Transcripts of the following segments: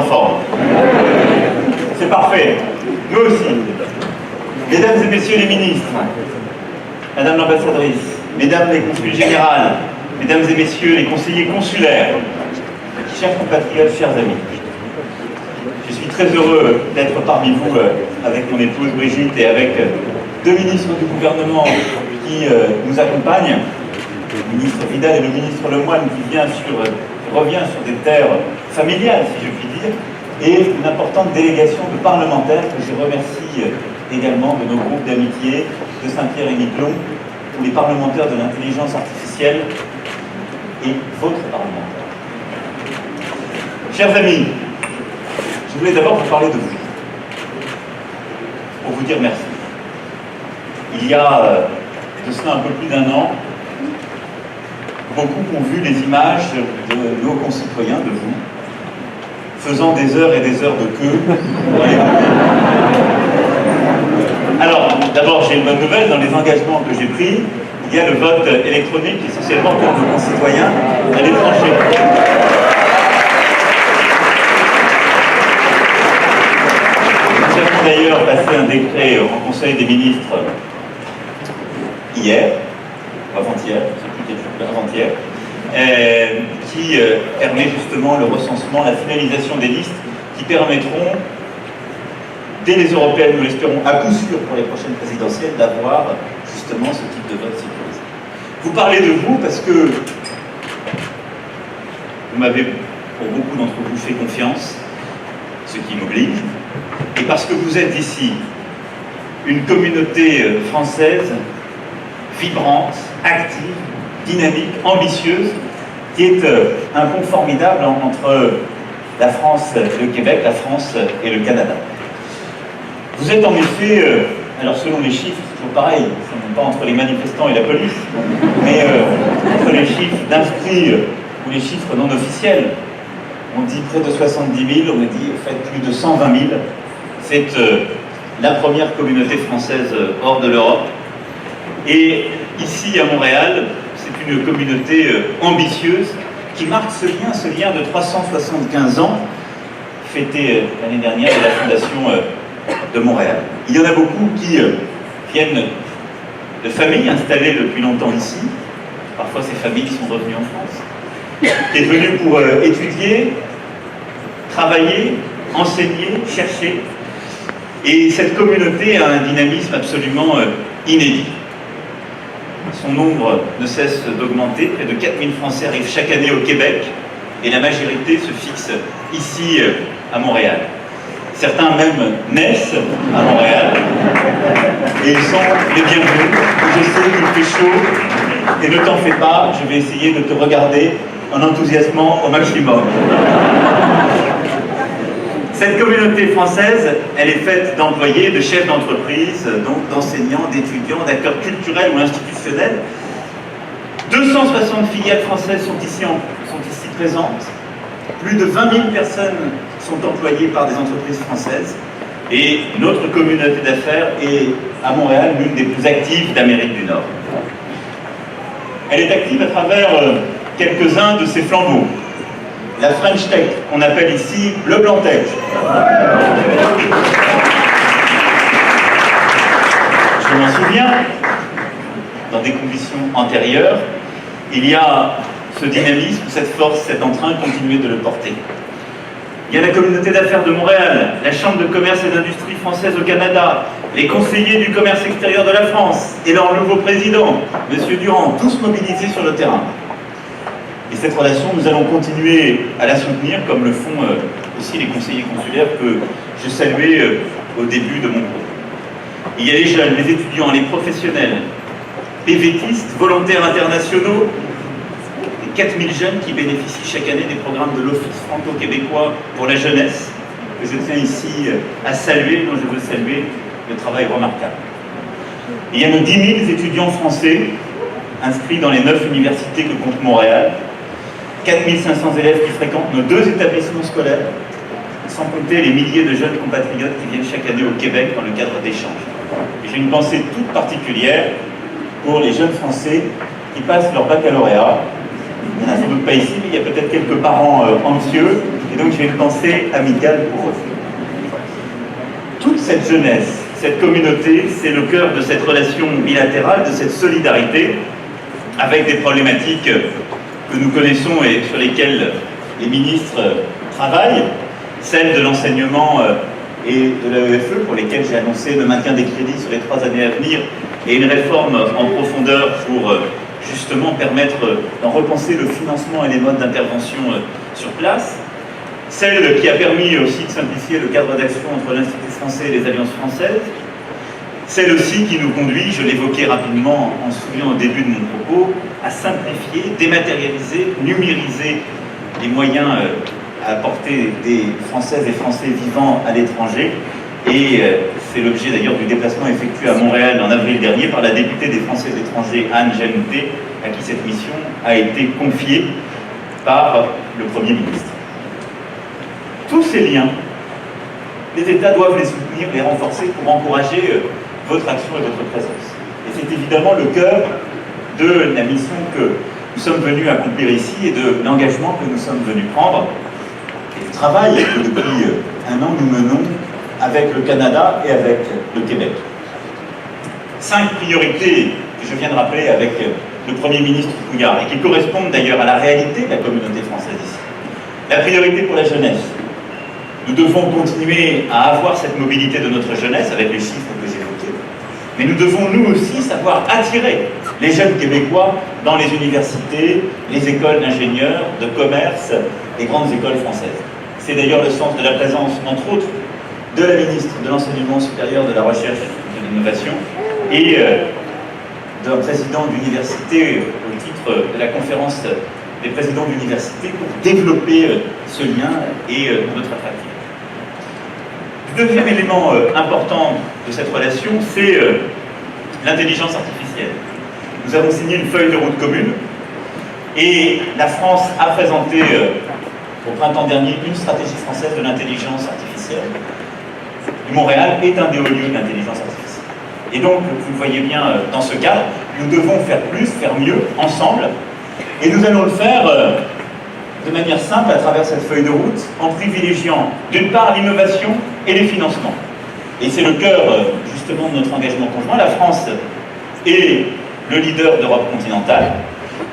en forme. C'est parfait. Nous aussi. Mesdames et messieurs les ministres, Madame l'ambassadrice, Mesdames les consuls générales, Mesdames et messieurs les conseillers consulaires, chers compatriotes, chers amis, je suis très heureux d'être parmi vous avec mon épouse Brigitte et avec deux ministres du gouvernement qui nous accompagnent, le ministre Vidal et le ministre Lemoine qui revient sur des terres familiales, si je puis dire, et une importante délégation de parlementaires que je remercie également de nos groupes d'amitié de Saint-Pierre et Miquelon, pour les parlementaires de l'intelligence artificielle et votre parlementaire. Chers amis, je voulais d'abord vous parler de vous, pour vous dire merci. Il y a de cela un peu plus d'un an, beaucoup ont vu les images de nos concitoyens, de vous, faisant des heures et des heures de queue. Alors, d'abord, j'ai une bonne nouvelle, dans les engagements que j'ai pris, il y a le vote électronique, essentiellement pour nos concitoyens à l'étranger. Nous avons d'ailleurs passé un décret au Conseil des ministres hier, avant-hier, avant-hier, qui permet justement le recensement, la finalisation des listes qui permettront, dès les européennes, nous l'espérons à coup sûr pour les prochaines présidentielles, d'avoir justement ce type de vote sécurisé. Vous parlez de vous parce que vous m'avez, pour beaucoup d'entre vous, fait confiance, ce qui m'oblige, et parce que vous êtes ici une communauté française vibrante, active, dynamique, ambitieuse, qui est un pont formidable entre la France et le Québec, la France et le Canada. Vous êtes en effet, alors selon les chiffres, c'est toujours pareil, ce n'est pas entre les manifestants et la police, mais entre les chiffres d'inscrits ou les chiffres non officiels, on dit près de 70 000, on dit en fait plus de 120 000. C'est la première communauté française hors de l'Europe. Et ici à Montréal, c'est une communauté ambitieuse qui marque ce lien de 375 ans, fêté l'année dernière de la fondation de Montréal. Il y en a beaucoup qui viennent de familles installées depuis longtemps ici. Parfois ces familles sont revenues en France. Qui est venue pour étudier, travailler, enseigner, chercher. Et cette communauté a un dynamisme absolument inédit. Son nombre ne cesse d'augmenter. Près de 4000 Français arrivent chaque année au Québec et la majorité se fixe ici à Montréal. Certains même naissent à Montréal et ils sont les bienvenus. Je sais qu'il fait chaud et ne t'en fais pas, je vais essayer de te regarder en enthousiasmant au maximum. Cette communauté française, elle est faite d'employés, de chefs d'entreprise, donc d'enseignants, d'étudiants, d'acteurs culturels ou institutionnels. 260 filiales françaises sont ici présentes. Plus de 20 000 personnes sont employées par des entreprises françaises. Et notre communauté d'affaires est, à Montréal, l'une des plus actives d'Amérique du Nord. Elle est active à travers quelques-uns de ses flambeaux. La French Tech, qu'on appelle ici le Blanc Tech. Je m'en souviens, dans des conditions antérieures, il y a ce dynamisme, cette force, cet entrain, continuer de le porter. Il y a la communauté d'affaires de Montréal, la Chambre de commerce et d'industrie française au Canada, les conseillers du commerce extérieur de la France et leur nouveau président, M. Durand, tous mobilisés sur le terrain. Et cette relation, nous allons continuer à la soutenir, comme le font aussi les conseillers consulaires que je saluais au début de mon propos. Il y a les jeunes, les étudiants, les professionnels, les vétistes, volontaires internationaux, les 4000 jeunes qui bénéficient chaque année des programmes de l'Office franco-québécois pour la jeunesse, que je tiens ici à saluer, dont je veux saluer le travail remarquable. Il y a nos 10 000 étudiants français inscrits dans les 9 universités que compte Montréal, 4500 élèves qui fréquentent nos 2 établissements scolaires, sans compter les milliers de jeunes compatriotes qui viennent chaque année au Québec dans le cadre d'échanges. Et j'ai une pensée toute particulière pour les jeunes Français qui passent leur baccalauréat Il n'y en a sans doute pas ici, mais il y a peut-être quelques parents anxieux, et donc j'ai une pensée amicale pour eux. Toute cette jeunesse, cette communauté, c'est le cœur de cette relation bilatérale, de cette solidarité, avec des problématiques que nous connaissons et sur lesquelles les ministres travaillent, celles de l'enseignement et de l'AEFE, pour lesquelles j'ai annoncé le maintien des crédits sur les 3 années à venir, et une réforme en profondeur pour justement permettre d'en repenser le financement et les modes d'intervention sur place. Celle qui a permis aussi de simplifier le cadre d'action entre l'Institut français et les alliances françaises. Celle aussi qui nous conduit, je l'évoquais rapidement en soulignant au début de mon propos, à simplifier, dématérialiser, numériser les moyens à apporter des Françaises et Français vivant à l'étranger. Et c'est l'objet d'ailleurs du déplacement effectué à Montréal en avril dernier par la députée des Français étrangers Anne Janouté, à qui cette mission a été confiée par le Premier ministre. Tous ces liens, les États doivent les soutenir, les renforcer pour encourager votre action et votre présence. Et c'est évidemment le cœur de la mission que nous sommes venus accomplir ici et de l'engagement que nous sommes venus prendre et du travail que depuis un an nous menons avec le Canada et avec le Québec. 5 priorités que je viens de rappeler avec le Premier ministre Couillard et qui correspondent d'ailleurs à la réalité de la communauté française ici. La priorité pour la jeunesse. Nous devons continuer à avoir cette mobilité de notre jeunesse avec les chiffres que j'évoquais, mais nous devons nous aussi savoir attirer les jeunes Québécois dans les universités, les écoles d'ingénieurs, de commerce, les grandes écoles françaises. C'est d'ailleurs le sens de la présence, entre autres, de la ministre de l'Enseignement supérieur, de la Recherche et de l'Innovation et d'un président d'université au titre de la conférence des présidents d'université pour développer ce lien et notre attractivité. Le deuxième élément important de cette relation, c'est l'intelligence artificielle. Nous avons signé une feuille de route commune et la France a présenté au printemps dernier une stratégie française de l'intelligence artificielle. Montréal est un des hauts lieux de l'intelligence artificielle. Et donc, vous le voyez bien dans ce cadre, nous devons faire plus, faire mieux, ensemble. Et nous allons le faire de manière simple à travers cette feuille de route, en privilégiant d'une part l'innovation et les financements. Et c'est le cœur justement de notre engagement conjoint. La France est le leader d'Europe continentale.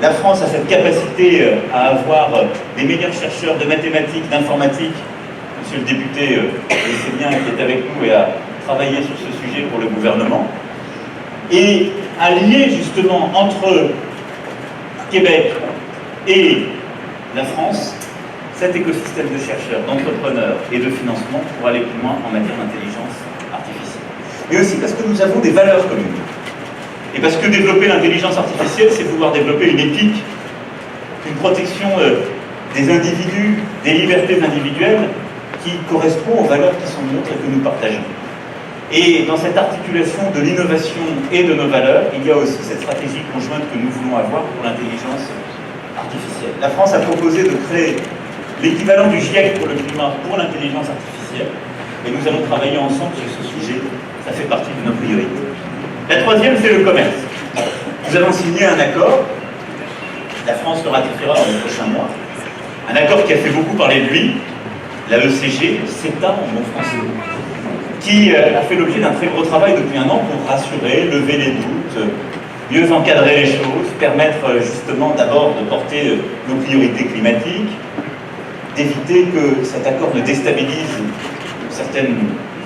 La France a cette capacité à avoir les meilleurs chercheurs de mathématiques, d'informatique. Monsieur le député, c'est bien qui est avec nous et a travaillé sur ce sujet pour le gouvernement. Et à lier justement entre Québec et la France, cet écosystème de chercheurs, d'entrepreneurs et de financement pour aller plus loin en matière d'intelligence artificielle. Mais aussi parce que nous avons des valeurs communes. Et parce que développer l'intelligence artificielle, c'est vouloir développer une éthique, une protection des individus, des libertés individuelles qui correspond aux valeurs qui sont nôtres et que nous partageons. Et dans cette articulation de l'innovation et de nos valeurs, il y a aussi cette stratégie conjointe que nous voulons avoir pour l'intelligence artificielle. La France a proposé de créer l'équivalent du GIEC pour le climat pour l'intelligence artificielle, et nous allons travailler ensemble sur ce sujet. Ça fait partie de nos priorités. La troisième, c'est le commerce. Nous avons signé un accord, la France le ratifiera dans les prochains mois, un accord qui a fait beaucoup parler de lui, la ECG, CETA en bon français, qui a fait l'objet d'un très gros travail depuis un an pour rassurer, lever les doutes, mieux encadrer les choses, permettre justement d'abord de porter nos priorités climatiques, d'éviter que cet accord ne déstabilise certaines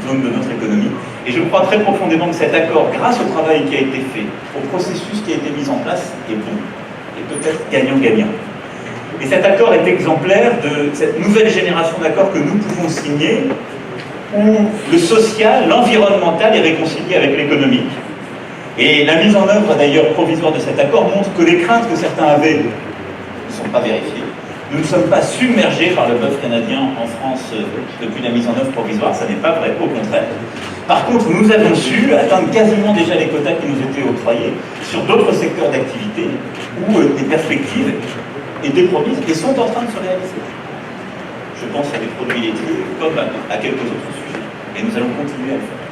zones de notre économie. Et je crois très profondément que cet accord, grâce au travail qui a été fait, au processus qui a été mis en place, est bon, et peut-être gagnant-gagnant. Et cet accord est exemplaire de cette nouvelle génération d'accords que nous pouvons signer, où le social, l'environnemental est réconcilié avec l'économique. Et la mise en œuvre d'ailleurs provisoire de cet accord montre que les craintes que certains avaient ne sont pas vérifiées. Nous ne sommes pas submergés par le bœuf canadien en France depuis la mise en œuvre provisoire, ça n'est pas vrai, au contraire. Par contre, nous avons su atteindre quasiment déjà les quotas qui nous étaient octroyés sur d'autres secteurs d'activité où des perspectives étaient promises et sont en train de se réaliser. Je pense à des produits laitiers comme à quelques autres sujets. Et nous allons continuer à le faire.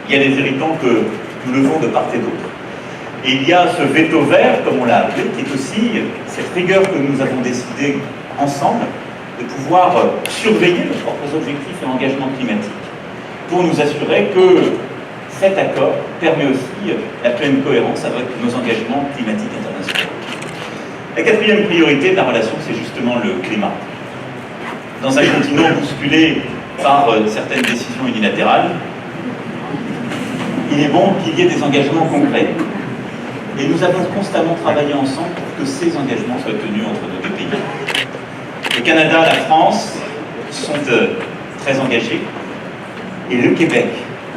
Il y a des héritants que nous levons de part et d'autre. Et il y a ce veto vert, comme on l'a appelé, qui est aussi cette rigueur que nous avons décidé ensemble de pouvoir surveiller nos propres objectifs et engagements climatiques pour nous assurer que cet accord permet aussi la pleine cohérence avec nos engagements climatiques internationaux. La quatrième priorité de la relation, c'est justement le climat. Dans un continent bousculé par certaines décisions unilatérales, il est bon qu'il y ait des engagements concrets. Et nous avons constamment travaillé ensemble pour que ces engagements soient tenus entre nos deux pays. Le Canada, la France sont très engagés, et le Québec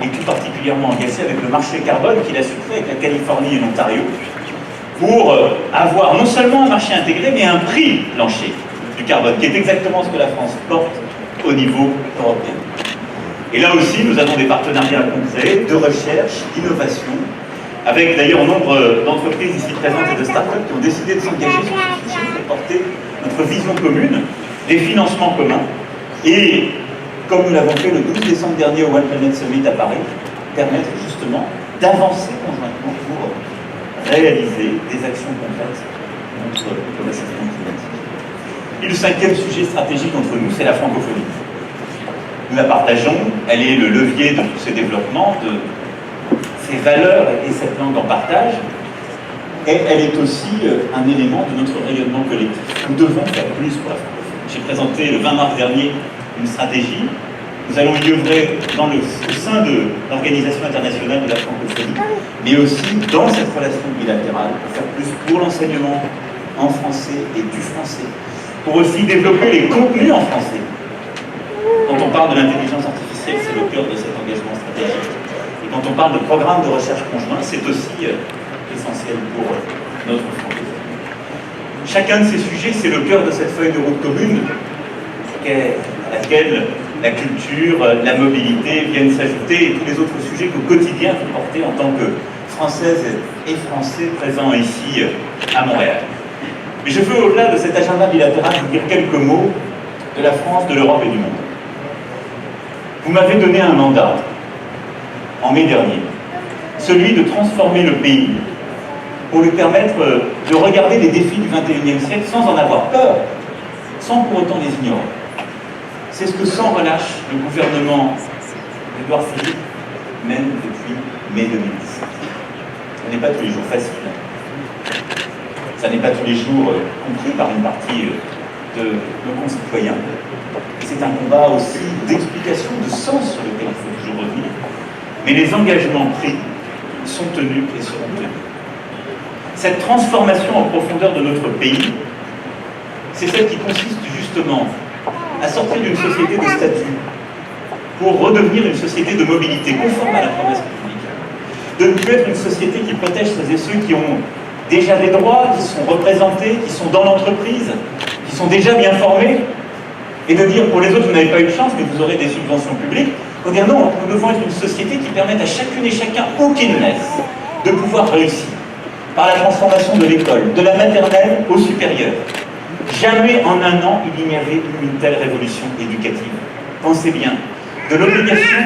est tout particulièrement engagé avec le marché carbone qu'il a sucré avec la Californie et l'Ontario pour avoir non seulement un marché intégré, mais un prix plancher du carbone, qui est exactement ce que la France porte au niveau européen. Et là aussi, nous avons des partenariats concrets de recherche, d'innovation, avec d'ailleurs nombre d'entreprises ici présentes et de start-up qui ont décidé de s'engager sur ce sujet pour porter notre vision commune, des financements communs, et comme nous l'avons fait le 12 décembre dernier au One Planet Summit à Paris, permettre justement d'avancer conjointement pour réaliser des actions concrètes contre le réchauffement climatique. Et le cinquième sujet stratégique entre nous, c'est la francophonie. Nous la partageons, elle est le levier de tous ces développements, de ces valeurs et cette langue en partage, et elle est aussi un élément de notre rayonnement collectif. Nous devons faire plus pour la francophonie. J'ai présenté le 20 mars dernier une stratégie. Nous allons y œuvrer au sein de l'Organisation internationale de la francophonie, mais aussi dans cette relation bilatérale, pour faire plus pour l'enseignement en français et du français, pour aussi développer les contenus en français. Quand on parle de l'intelligence artificielle, c'est le cœur de cet engagement stratégique. Et quand on parle de programmes de recherche conjoints, c'est aussi essentiel pour notre francophonie. Chacun de ces sujets, c'est le cœur de cette feuille de route commune, à laquelle la culture, la mobilité viennent s'ajouter, et tous les autres sujets qu'au quotidien vous portez en tant que Françaises et Français présents ici à Montréal. Mais je veux, au-delà de cet agenda bilatéral, vous dire quelques mots de la France, de l'Europe et du monde. Vous m'avez donné un mandat en mai dernier, celui de transformer le pays pour lui permettre de regarder les défis du XXIe siècle sans en avoir peur, sans pour autant les ignorer. C'est ce que sans relâche le gouvernement d'Édouard Philippe mène depuis mai 2017. Ce n'est pas tous les jours facile. Ça n'est pas tous les jours compris par une partie de nos concitoyens. Et c'est un combat aussi d'explication, de sens sur lequel il faut toujours revenir. Mais les engagements pris sont tenus et seront tenus. Cette transformation en profondeur de notre pays, c'est celle qui consiste justement à sortir d'une société de statut pour redevenir une société de mobilité conforme à la promesse républicaine. De ne plus être une société qui protège celles et ceux qui ont déjà des droits, qui sont représentés, qui sont dans l'entreprise, qui sont déjà bien formés, et de dire pour les autres, vous n'avez pas eu de chance, mais vous aurez des subventions publiques. Pour dire non, nous devons être une société qui permette à chacune et chacun, où qu'il naisse, de pouvoir réussir par la transformation de l'école, de la maternelle au supérieur. Jamais en un an, il n'y avait eu une telle révolution éducative. Pensez bien, de l'obligation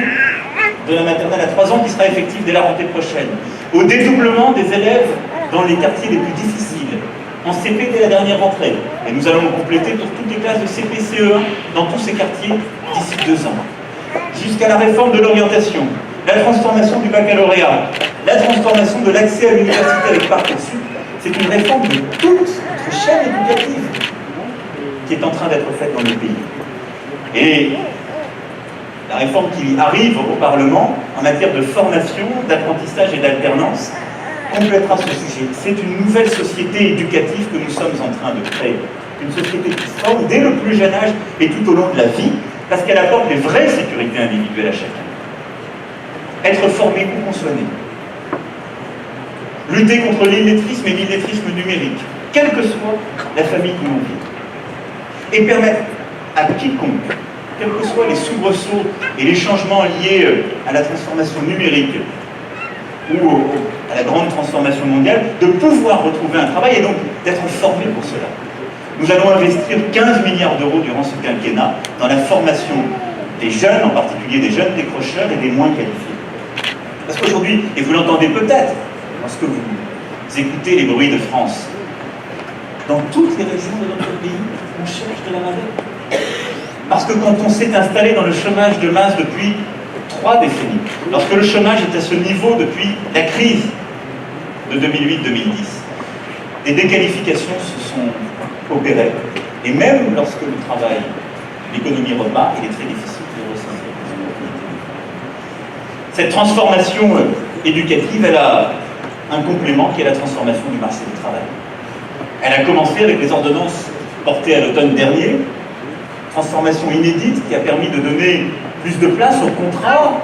de la maternelle à 3 ans qui sera effective dès la rentrée prochaine, au dédoublement des élèves dans les quartiers les plus difficiles, en CP dès la dernière rentrée. Et nous allons compléter pour toutes les classes de CP, CE1 dans tous ces quartiers d'ici 2 ans. Jusqu'à la réforme de l'orientation, la transformation du baccalauréat, la transformation de l'accès à l'université avec Parcoursup. C'est une réforme de toute notre chaîne éducative qui est en train d'être faite dans le pays. Et la réforme qui arrive au Parlement en matière de formation, d'apprentissage et d'alternance complétera ce sujet. C'est une nouvelle société éducative que nous sommes en train de créer. Une société qui se forme dès le plus jeune âge et tout au long de la vie, parce qu'elle apporte des vraies sécurités individuelles à chacun. Être formé où qu'on soit né. Lutter contre l'illettrisme et l'illettrisme numérique, quelle que soit la famille qui l'on vit. Et permettre à quiconque, quels que soient les soubresauts et les changements liés à la transformation numérique ou à la grande transformation mondiale, de pouvoir retrouver un travail et donc d'être formé pour cela. Nous allons investir 15 milliards d'euros durant ce quinquennat dans la formation des jeunes, en particulier des jeunes décrocheurs et des moins qualifiés. Parce qu'aujourd'hui, et vous l'entendez peut-être lorsque vous écoutez les bruits de France. Dans toutes les régions de notre pays, on cherche de la main-d'œuvre. Parce que quand on s'est installé dans le chômage de masse depuis 3 décennies, lorsque le chômage est à ce niveau depuis la crise de 2008-2010, des déqualifications se sont opérées. Et même lorsque le travail, l'économie repart, il est très difficile de ressentir les opportunités. Cette transformation éducative, elle a un complément qui est la transformation du marché du travail. Elle a commencé avec les ordonnances portées à l'automne dernier, transformation inédite qui a permis de donner plus de place au contrat,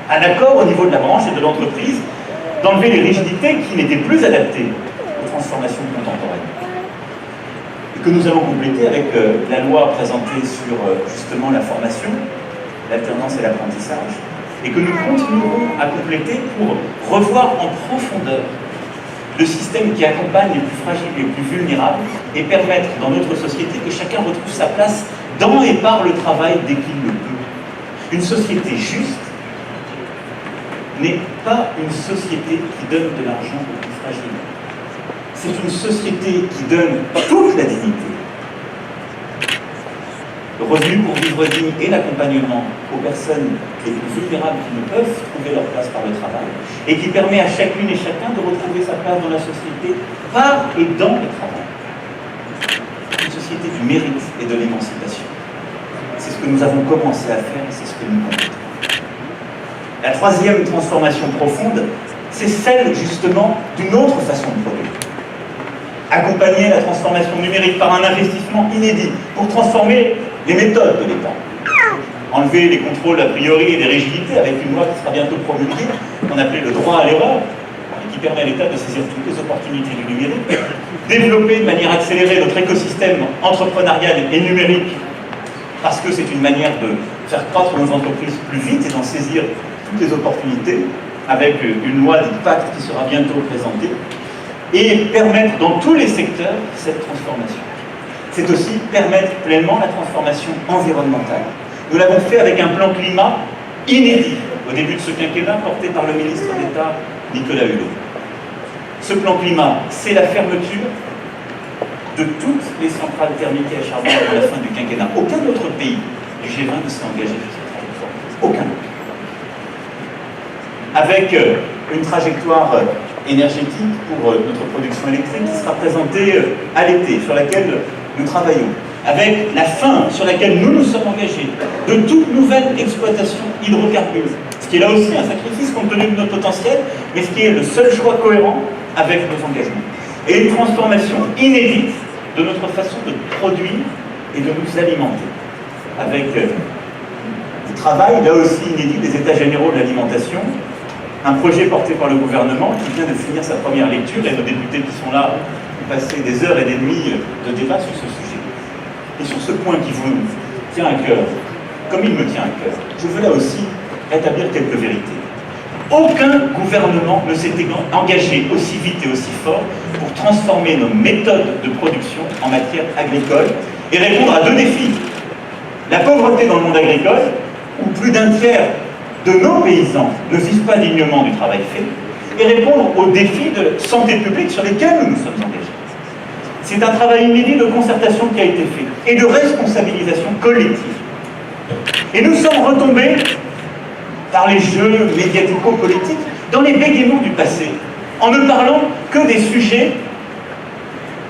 à l'accord au niveau de la branche et de l'entreprise, d'enlever les rigidités qui n'étaient plus adaptées aux transformations contemporaines. Et que nous allons compléter avec la loi présentée sur justement la formation, l'alternance et l'apprentissage, et que nous continuerons à compléter pour revoir en profondeur le système qui accompagne les plus fragiles et les plus vulnérables et permettre dans notre société que chacun retrouve sa place dans et par le travail dès qu'il le peut. Une société juste n'est pas une société qui donne de l'argent aux plus fragiles. C'est une société qui donne toute la dignité, le revenu pour vivre digne et l'accompagnement aux personnes les plus vulnérables qui ne peuvent trouver leur place par le travail, et qui permet à chacune et chacun de retrouver sa place dans la société par et dans le travail. Une société du mérite et de l'émancipation. C'est ce que nous avons commencé à faire et c'est ce que nous comptons. La troisième transformation profonde, c'est celle justement d'une autre façon de produire. Accompagner la transformation numérique par un investissement inédit pour transformer les méthodes de l'État. Enlever les contrôles a priori et les rigidités avec une loi qui sera bientôt promulguée, qu'on appelait le droit à l'erreur, et qui permet à l'État de saisir toutes les opportunités du numérique. Développer de manière accélérée notre écosystème entrepreneurial et numérique, parce que c'est une manière de faire croître nos entreprises plus vite et d'en saisir toutes les opportunités, avec une loi dite Pacte qui sera bientôt présentée, et permettre dans tous les secteurs cette transformation. C'est aussi permettre pleinement la transformation environnementale. Nous l'avons fait avec un plan climat inédit au début de ce quinquennat porté par le ministre d'État Nicolas Hulot. Ce plan climat, c'est la fermeture de toutes les centrales thermiques à charbon avant la fin du quinquennat. Aucun autre pays du G20 ne s'est engagé sur cette trajectoire. Aucun. Avec une trajectoire énergétique pour notre production électrique qui sera présentée à l'été, sur laquelle nous travaillons, avec la fin sur laquelle nous nous sommes engagés de toute nouvelle exploitation hydrocarbure, ce qui est là aussi un sacrifice compte tenu de notre potentiel, mais ce qui est le seul choix cohérent avec nos engagements. Et une transformation inédite de notre façon de produire et de nous alimenter, avec du travail, là aussi inédit, des états généraux de l'alimentation, un projet porté par le gouvernement qui vient de finir sa première lecture, et nos députés qui sont là ont passé des heures et des nuits de débat sur ce sujet. Et sur ce point qui vous tient à cœur, comme il me tient à cœur, je veux là aussi rétablir quelques vérités. Aucun gouvernement ne s'est engagé aussi vite et aussi fort pour transformer nos méthodes de production en matière agricole et répondre à 2 défis. La pauvreté dans le monde agricole, où plus d'un tiers de nos paysans ne vivent pas dignement du travail fait, et répondre aux défis de santé publique sur lesquels nous nous sommes engagés. C'est un travail inédit de concertation qui a été fait, et de responsabilisation collective. Et nous sommes retombés, par les jeux médiatico-politiques, dans les bégaiements du passé, en ne parlant que des sujets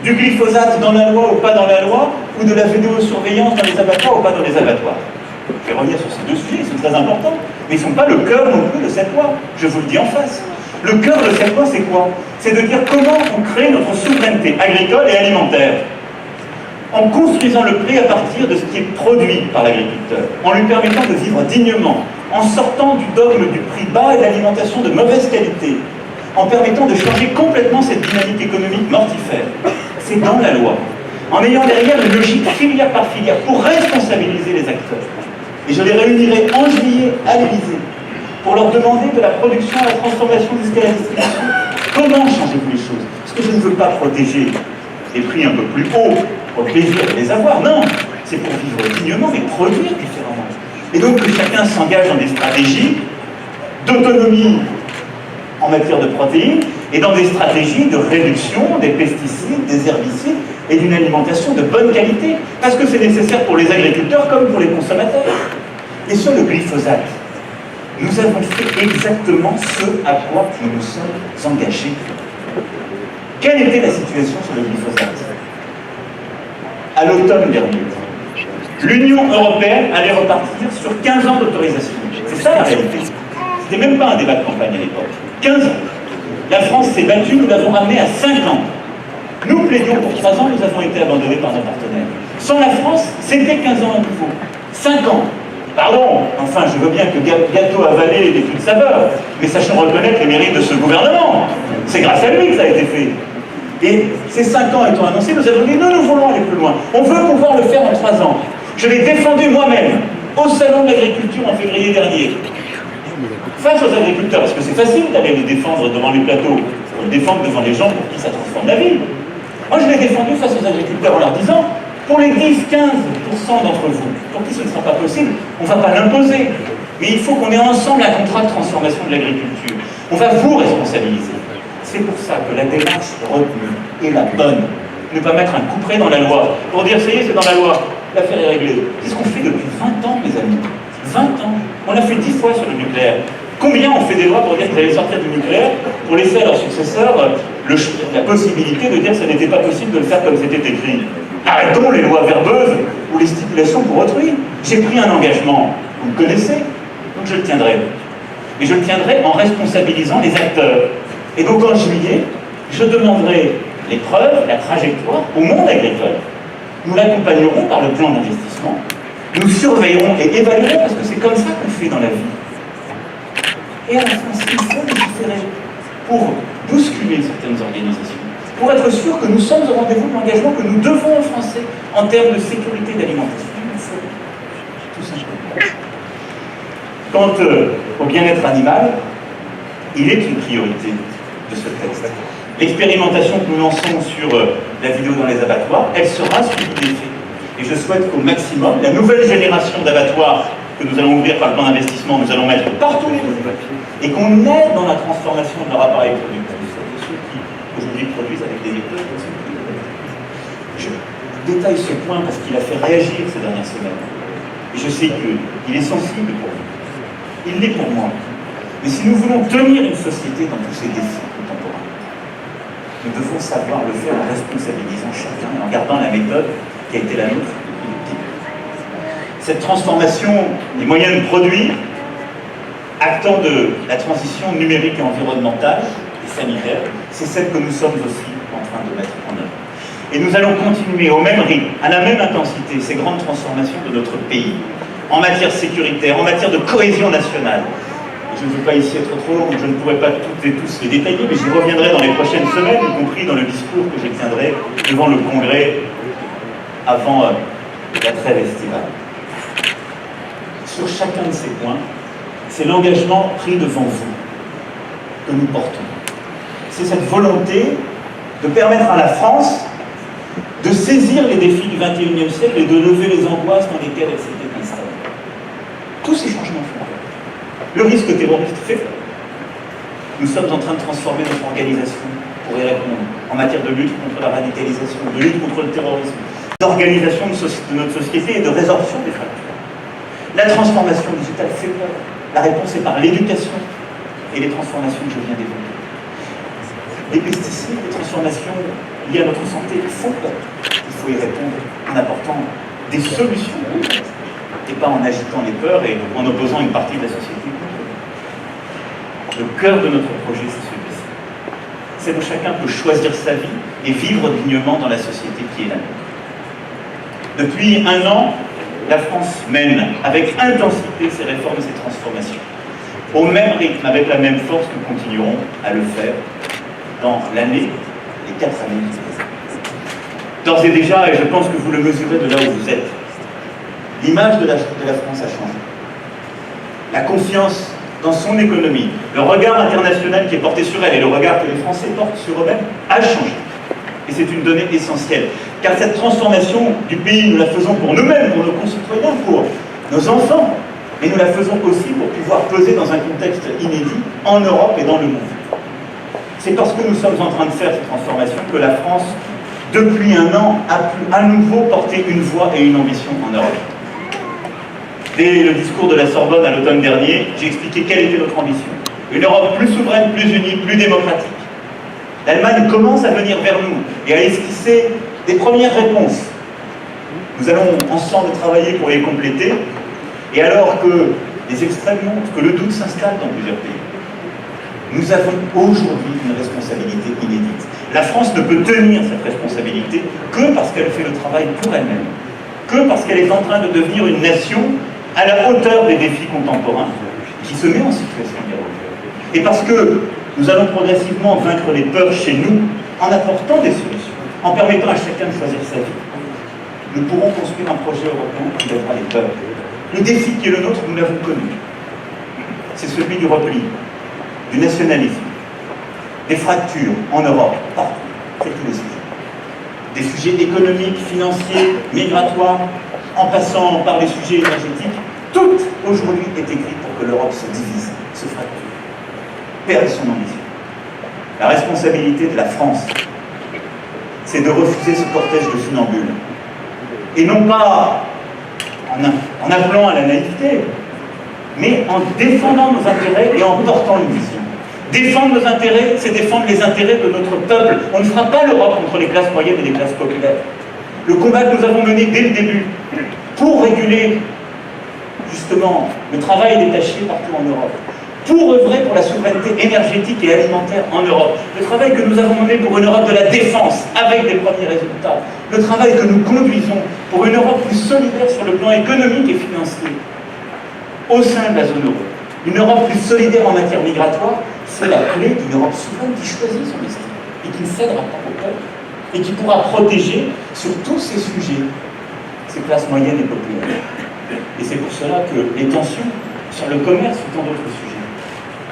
du glyphosate dans la loi ou pas dans la loi, ou de la vidéosurveillance dans les abattoirs ou pas dans les abattoirs. Je vais revenir sur ces 2 sujets, ils sont très importants, mais ils ne sont pas le cœur non plus de cette loi, je vous le dis en face. Le cœur de cette loi, c'est quoi? C'est de dire comment on crée notre souveraineté agricole et alimentaire, en construisant le prix à partir de ce qui est produit par l'agriculteur, en lui permettant de vivre dignement, en sortant du dogme du prix bas et de l'alimentation de mauvaise qualité, en permettant de changer complètement cette dynamique économique mortifère. C'est dans la loi, en ayant derrière une logique filière par filière pour responsabiliser les acteurs. Et je les réunirai en juillet à l'Élysée pour leur demander de la production à la transformation jusqu'à la distribution. Comment changez-vous les choses? Parce que je ne veux pas protéger des prix un peu plus hauts pour le plaisir de les avoir, non, c'est pour vivre dignement et produire différemment. Et donc que chacun s'engage dans des stratégies d'autonomie en matière de protéines, et dans des stratégies de réduction des pesticides, des herbicides et d'une alimentation de bonne qualité, parce que c'est nécessaire pour les agriculteurs comme pour les consommateurs. Et sur le glyphosate, nous avons fait exactement ce à quoi nous nous sommes engagés. Quelle était la situation sur le glyphosate? À l'automne dernier, l'Union européenne allait repartir sur 15 ans d'autorisation. C'est ça la réalité. C'était même pas un débat de campagne à l'époque. 15 ans. La France s'est battue, nous l'avons ramené à 5 ans. Nous plaidions pour 3 ans, nous avons été abandonnés par nos partenaires. Sans la France, c'était 15 ans à nouveau. 5 ans. Pardon, enfin je veux bien que gâteau avalé n'ait plus de saveur, mais sachons reconnaître les mérites de ce gouvernement. C'est grâce à lui que ça a été fait. Et ces 5 ans étant annoncés, nous avons dit non, nous voulons aller plus loin. On veut pouvoir le faire en 3 ans. Je l'ai défendu moi-même au Salon de l'Agriculture en février dernier. Face aux agriculteurs, parce que c'est facile d'aller les défendre devant les plateaux, pour le défendre devant les gens pour qui ça transforme la vie. Moi je l'ai défendu face aux agriculteurs en leur disant, pour les 10-15% d'entre vous, pour qui ce ne sera pas possible, on ne va pas l'imposer. Mais il faut qu'on ait ensemble un contrat de transformation de l'agriculture. On va vous responsabiliser. C'est pour ça que la démarche retenue est la bonne. Ne pas mettre un couperet dans la loi pour dire, ça y est, c'est dans la loi, l'affaire est réglée. C'est ce qu'on fait depuis 20 ans, mes amis. 20 ans. On l'a fait 10 fois sur le nucléaire. Combien on fait des lois pour dire qu'ils allaient sortir du nucléaire, pour laisser à leurs successeurs la possibilité de dire que ce n'était pas possible de le faire comme c'était écrit? Arrêtons les lois verbeuses ou les stipulations pour autrui. J'ai pris un engagement, vous le connaissez, donc je le tiendrai. Et je le tiendrai en responsabilisant les acteurs. Et donc en juillet, je demanderai les preuves, la trajectoire au monde agricole. Nous l'accompagnerons par le plan d'investissement. Nous surveillerons et évaluerons, parce que c'est comme ça qu'on fait dans la vie. Et à la fin, il faut légiférer pour bousculer certaines organisations, pour être sûr que nous sommes au rendez-vous de l'engagement que nous devons aux Français en termes de sécurité d'alimentation. Tout simplement. Quant au bien-être animal, il est une priorité de ce texte. L'expérimentation que nous lançons sur la vidéo dans les abattoirs, elle sera suivie des faits. Et je souhaite qu'au maximum, la nouvelle génération d'abattoirs que nous allons ouvrir par le plan d'investissement, nous allons mettre partout les papiers, et qu'on aide dans la transformation de leur appareil productif. Ceux qui aujourd'hui produisent avec des méthodes. Je détaille ce point parce qu'il a fait réagir ces dernières semaines. Et je sais qu'il est sensible pour vous. Il l'est pour moi. Mais si nous voulons tenir une société dans tous ces défis contemporains, nous devons savoir le faire en responsabilisant chacun et en gardant la méthode qui a été la nôtre depuis le début. Cette transformation des moyens de produire, actant de la transition numérique et environnementale et sanitaire, c'est celle que nous sommes aussi en train de mettre en œuvre. Et nous allons continuer au même rythme, à la même intensité, ces grandes transformations de notre pays, en matière sécuritaire, en matière de cohésion nationale. Je ne veux pas ici être trop long, je ne pourrai pas toutes et tous les détailler, mais j'y reviendrai dans les prochaines semaines, y compris dans le discours que je tiendrai devant le Congrès avant la trêve estivale. Sur chacun de ces points, c'est l'engagement pris devant vous que nous portons. C'est cette volonté de permettre à la France de saisir les défis du XXIe siècle et de lever les angoisses dans lesquelles elle s'était installée. Tous ces changements font. Le risque terroriste fait peur. Nous sommes en train de transformer notre organisation pour y répondre en matière de lutte contre la radicalisation, de lutte contre le terrorisme, d'organisation de notre société et de résorption des fractures. La transformation digitale fait peur. La réponse est par l'éducation et les transformations que je viens d'évoquer. Les pesticides, les transformations liées à notre santé font peur. Il faut y répondre en apportant des solutions et pas en agitant les peurs et en opposant une partie de la société. Le cœur de notre projet, c'est celui-ci. C'est que chacun peut choisir sa vie et vivre dignement dans la société qui est la nôtre. Depuis 1 an, la France mène avec intensité ces réformes et ces transformations. Au même rythme, avec la même force, nous continuerons à le faire dans l'année, les 4 années qui viennent. D'ores et déjà, et je pense que vous le mesurez de là où vous êtes, l'image de la France a changé. La confiance dans son économie, le regard international qui est porté sur elle et le regard que les Français portent sur eux-mêmes a changé. Et c'est une donnée essentielle. Car cette transformation du pays, nous la faisons pour nous-mêmes, pour nos concitoyens, pour nos enfants. Mais nous la faisons aussi pour pouvoir peser dans un contexte inédit en Europe et dans le monde. C'est parce que nous sommes en train de faire cette transformation que la France, depuis un an, a pu à nouveau porter une voix et une ambition en Europe. Dès le discours de la Sorbonne à l'automne dernier, j'ai expliqué quelle était notre ambition. Une Europe plus souveraine, plus unie, plus démocratique. L'Allemagne commence à venir vers nous et à esquisser des premières réponses. Nous allons ensemble travailler pour les compléter. Et alors que les extrêmes montent, que le doute s'installe dans plusieurs pays, nous avons aujourd'hui une responsabilité inédite. La France ne peut tenir cette responsabilité que parce qu'elle fait le travail pour elle-même, que parce qu'elle est en train de devenir une nation à la hauteur des défis contemporains, qui se met en situation d'erreur. Et parce que nous allons progressivement vaincre les peurs chez nous, en apportant des solutions, en permettant à chacun de choisir sa vie. Nous pourrons construire un projet européen qui lèvera les peurs. Le défi qui est le nôtre, nous l'avons connu. C'est celui du repli, du nationalisme, des fractures en Europe, partout, c'est tous les sujets. Des sujets économiques, financiers, migratoires, en passant par les sujets énergétiques, tout aujourd'hui est écrit pour que l'Europe se divise, se fracture, perde son ambition. La responsabilité de la France, c'est de refuser ce cortège de funambules. Et non pas en appelant à la naïveté, mais en défendant nos intérêts et en portant une vision. Défendre nos intérêts, c'est défendre les intérêts de notre peuple. On ne fera pas l'Europe contre les classes moyennes et les classes populaires. Le combat que nous avons mené dès le début pour réguler justement le travail détaché partout en Europe, pour œuvrer pour la souveraineté énergétique et alimentaire en Europe, le travail que nous avons mené pour une Europe de la défense avec des premiers résultats, le travail que nous conduisons pour une Europe plus solidaire sur le plan économique et financier au sein de la zone euro, une Europe plus solidaire en matière migratoire, c'est la clé d'une Europe souveraine qui choisit son destin et qui ne cédera pas au peuple et qui pourra protéger sur tous ces sujets ces classes moyennes et populaires. Et c'est pour cela que les tensions sur le commerce ou tant d'autres sujets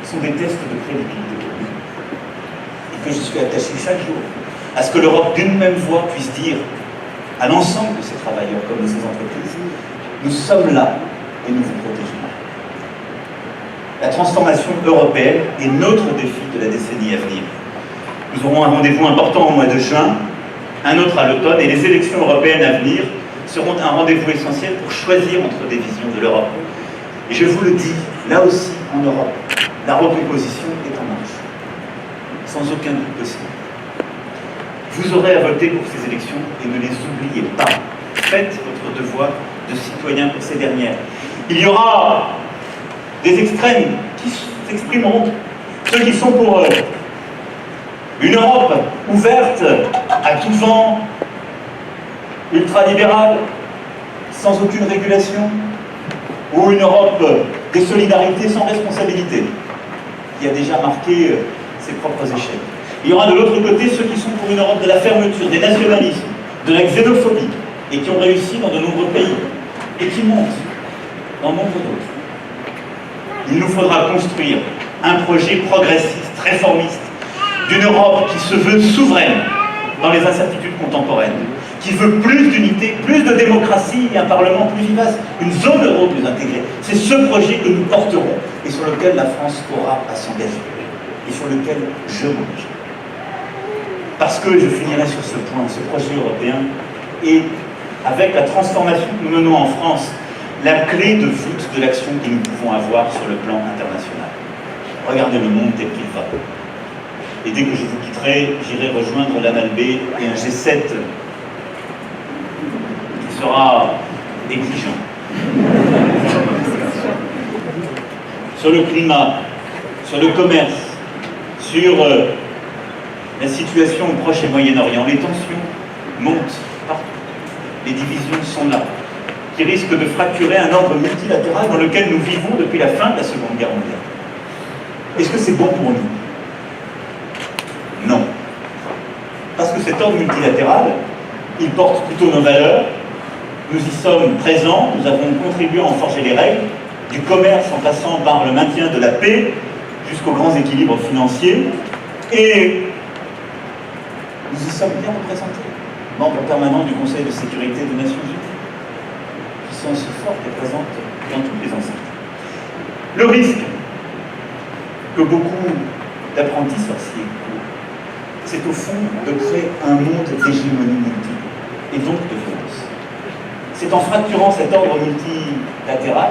sont des tests de crédibilité pour nous. Et que je suis attaché chaque jour à ce que l'Europe d'une même voix puisse dire à l'ensemble de ses travailleurs comme de ses entreprises, nous sommes là et nous vous protégeons. La transformation européenne est notre défi de la décennie à venir. Nous aurons un rendez-vous important au mois de juin, un autre à l'automne, et les élections européennes à venir seront un rendez-vous essentiel pour choisir entre des visions de l'Europe. Et je vous le dis, là aussi, en Europe, la recomposition est en marche, sans aucun doute possible. Vous aurez à voter pour ces élections et ne les oubliez pas. Faites votre devoir de citoyen pour ces dernières. Il y aura des extrêmes qui s'exprimeront, ceux qui sont pour une Europe ouverte à tout vent, ultralibérale, sans aucune régulation, ou une Europe des solidarités sans responsabilité, qui a déjà marqué ses propres échecs. Il y aura de l'autre côté ceux qui sont pour une Europe de la fermeture, des nationalismes, de la xénophobie, et qui ont réussi dans de nombreux pays, et qui montent dans nombre d'autres. Il nous faudra construire un projet progressiste, réformiste, d'une Europe qui se veut souveraine dans les incertitudes contemporaines, qui veut plus d'unité, plus de démocratie et un Parlement plus vivace, une zone euro plus intégrée. C'est ce projet que nous porterons et sur lequel la France aura à s'engager et sur lequel je m'engage. Parce que, je finirai sur ce point, ce projet européen est, avec la transformation que nous menons en France, la clé de voûte de l'action que nous pouvons avoir sur le plan international. Regardez le monde tel qu'il va. Et dès que je vous quitterai, j'irai rejoindre l'ANALB et un G7 qui sera exigeant. Sur le climat, sur le commerce, sur la situation au Proche et Moyen-Orient, les tensions montent partout. Les divisions sont là, qui risquent de fracturer un ordre multilatéral dans lequel nous vivons depuis la fin de la Seconde Guerre mondiale. Est-ce que c'est bon pour nous? Non. Parce que cet ordre multilatéral, il porte plutôt nos valeurs, nous y sommes présents, nous avons contribué à en forger les règles, du commerce en passant par le maintien de la paix, jusqu'aux grands équilibres financiers, et nous y sommes bien représentés, membres permanents du Conseil de sécurité des Nations Unies, puissance forte et présente dans toutes les enceintes. Le risque que beaucoup d'apprentis sorciers c'est au fond de créer un monde d'hégémonie multiple, et donc de violence. C'est en fracturant cet ordre multilatéral,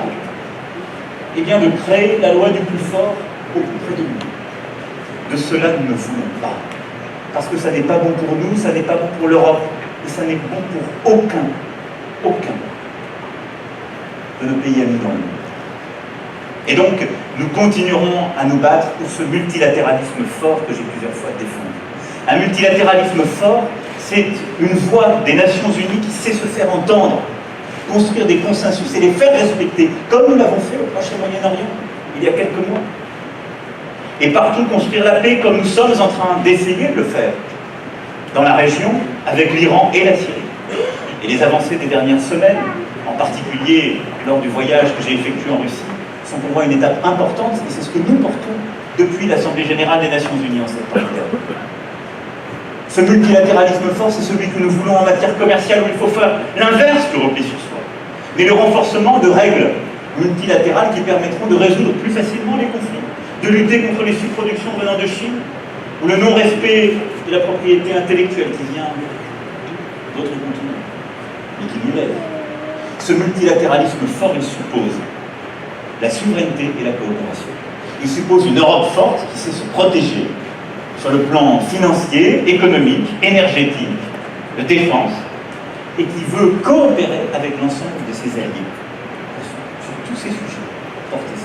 eh bien, de créer la loi du plus fort au plus près de nous. De cela, nous ne voulons pas. Parce que ça n'est pas bon pour nous, ça n'est pas bon pour l'Europe, et ça n'est bon pour aucun de nos pays amis dans le monde. Et donc, nous continuerons à nous battre pour ce multilatéralisme fort que j'ai plusieurs fois défendu. Un multilatéralisme fort, c'est une voix des Nations Unies qui sait se faire entendre, construire des consensus et les faire respecter, comme nous l'avons fait au Proche-Moyen-Orient, il y a quelques mois. Et partout construire la paix, comme nous sommes en train d'essayer de le faire, dans la région, avec l'Iran et la Syrie. Et les avancées des dernières semaines, en particulier lors du voyage que j'ai effectué en Russie, sont pour moi une étape importante, et c'est ce que nous portons depuis l'Assemblée Générale des Nations Unies en septembre dernier. Ce multilatéralisme fort, c'est celui que nous voulons en matière commerciale, où il faut faire l'inverse du repli sur soi, mais le renforcement de règles multilatérales qui permettront de résoudre plus facilement les conflits, de lutter contre les sous-productions venant de Chine, ou le non-respect de la propriété intellectuelle qui vient d'autres continents, et qui nous lève. Ce multilatéralisme fort, il suppose la souveraineté et la coopération. Il suppose une Europe forte qui sait se protéger sur le plan financier, économique, énergétique, de défense, et qui veut coopérer avec l'ensemble de ses alliés sur tous ces sujets. Porter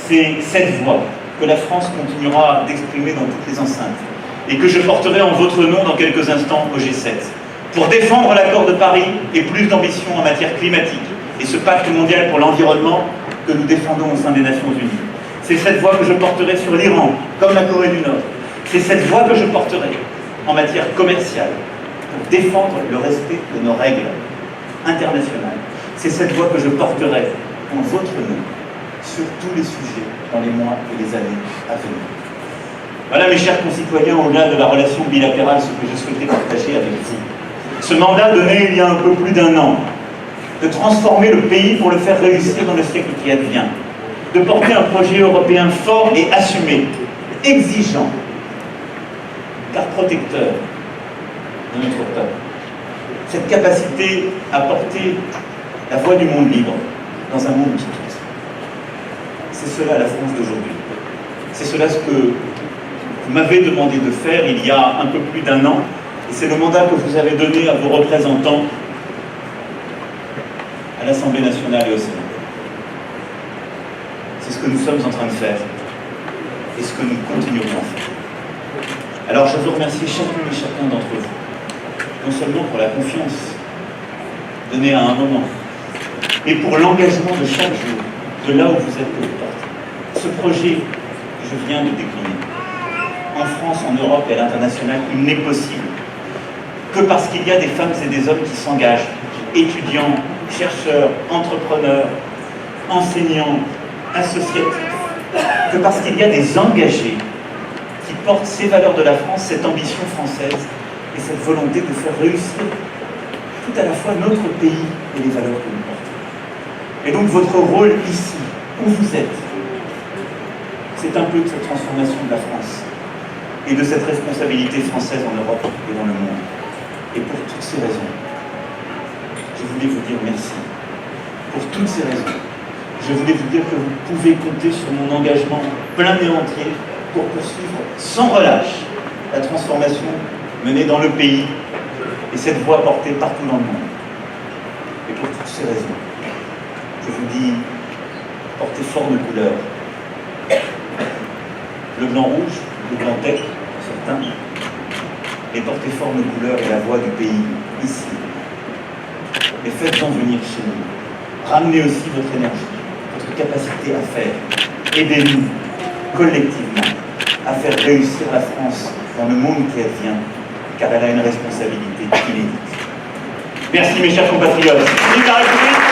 ces C'est cette voix que la France continuera d'exprimer dans toutes les enceintes, et que je porterai en votre nom dans quelques instants au G7, pour défendre l'accord de Paris et plus d'ambition en matière climatique, et ce pacte mondial pour l'environnement que nous défendons au sein des Nations Unies. C'est cette voix que je porterai sur l'Iran, comme la Corée du Nord. C'est cette voix que je porterai en matière commerciale, pour défendre le respect de nos règles internationales. C'est cette voix que je porterai en votre nom, sur tous les sujets dans les mois et les années à venir. Voilà, mes chers concitoyens, au-delà de la relation bilatérale, ce que je souhaitais partager avec vous. Ce mandat donné il y a un peu plus d'1 an, de transformer le pays pour le faire réussir dans le siècle qui advient, de porter un projet européen fort et assumé, exigeant, car protecteur de notre peuple. Cette capacité à porter la voix du monde libre dans un monde qui doute. C'est cela la France d'aujourd'hui. C'est cela ce que vous m'avez demandé de faire il y a un peu plus d'1 an, et c'est le mandat que vous avez donné à vos représentants à l'Assemblée nationale et au Sénat. C'est ce que nous sommes en train de faire et ce que nous continuerons à faire. Alors je veux remercier chacune et chacun d'entre vous, non seulement pour la confiance donnée à un moment, mais pour l'engagement de chaque jour, de là où vous êtes portés. Ce projet que je viens de décliner, en France, en Europe et à l'international, il n'est possible que parce qu'il y a des femmes et des hommes qui s'engagent, étudiants, chercheurs, entrepreneurs, enseignants, associatifs, que parce qu'il y a des engagés qui portent ces valeurs de la France, cette ambition française et cette volonté de faire réussir tout à la fois notre pays et les valeurs que nous portons. Et donc votre rôle ici, où vous êtes, c'est un peu de cette transformation de la France et de cette responsabilité française en Europe et dans le monde. Et pour toutes ces raisons, je voulais vous dire merci. Pour toutes ces raisons, je voulais vous dire que vous pouvez compter sur mon engagement plein et entier pour poursuivre sans relâche la transformation menée dans le pays et cette voie portée partout dans le monde. Et pour toutes ces raisons, je vous dis, portez fort nos couleurs. Le blanc-rouge, le blanc-tec, certains, et portez fort nos couleurs et la voix du pays, ici. Et faites-en venir chez nous. Ramenez aussi votre énergie, votre capacité à faire. Aidez-nous, collectivement, à faire réussir la France dans le monde qui advient, car elle a une responsabilité inédite. Merci mes chers compatriotes. Vive la République!